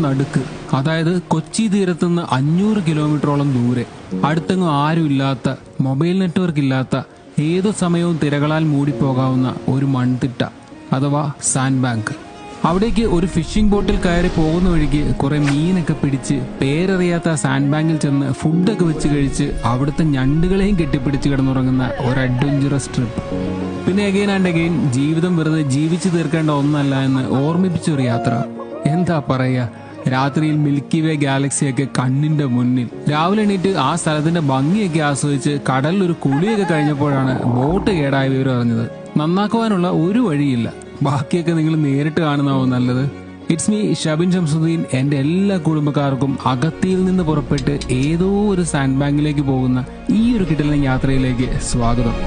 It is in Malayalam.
നടുക്ക്, അതായത് കൊച്ചി തീരത്തുനിന്ന് 500 കിലോമീറ്ററോളം ദൂരെ, അടുത്തെങ്ങും ആരുമില്ലാത്ത, മൊബൈൽ നെറ്റ്വർക്ക് ഇല്ലാത്ത, ഏതു സമയവും തിരകളാൽ മൂടിപ്പോകാവുന്ന ഒരു മൺതിട്ട അഥവാ സാൻഡ് ബാങ്ക്. അവിടേക്ക് ഒരു ഫിഷിംഗ് ബോട്ടിൽ കയറി പോകുന്ന വഴിക്ക് കുറെ മീനൊക്കെ പിടിച്ച് പേരറിയാത്ത സാൻഡ് ബാങ്കിൽ ചെന്ന് ഫുഡൊക്കെ വെച്ച് കഴിച്ച് അവിടുത്തെ ഞണ്ടുകളെയും കെട്ടിപ്പിടിച്ച് കിടന്നുറങ്ങുന്ന ഒരു അഡ്വഞ്ചറസ് ട്രിപ്പ്. പിന്നെ അഗെയിൻ ആൻഡ് അഗെയിൻ ജീവിതം വെറുതെ ജീവിച്ചു തീർക്കേണ്ട ഒന്നല്ല എന്ന് ഓർമ്മിപ്പിച്ചൊരു യാത്ര. എന്താ പറയാ, രാത്രിയിൽ മിൽക്കി വേ ഗാലക്സിയൊക്കെ കണ്ണിന്റെ മുന്നിൽ. രാവിലെ എണീറ്റ് ആ സ്ഥലത്തിന്റെ ഭംഗിയൊക്കെ ആസ്വദിച്ച് കടലിൽ ഒരു കുളിയൊക്കെ കഴിഞ്ഞപ്പോഴാണ് ബോട്ട് കേടായ വിവരം അറിഞ്ഞത്. നന്നാക്കുവാനുള്ള ഒരു വഴിയില്ല. ബാക്കിയൊക്കെ നിങ്ങൾ നേരിട്ട് കാണുന്നതാവും നല്ലത്. It's me Shabin Shamsuddin. എന്റെ എല്ലാ കുടുംബക്കാർക്കും അഗത്തിയിൽ നിന്ന് പുറപ്പെട്ട് ഏതോ ഒരു സാൻഡ് ബാങ്കിലേക്ക് പോകുന്ന ഈ ഒരു കിടലൻ യാത്രയിലേക്ക് സ്വാഗതം.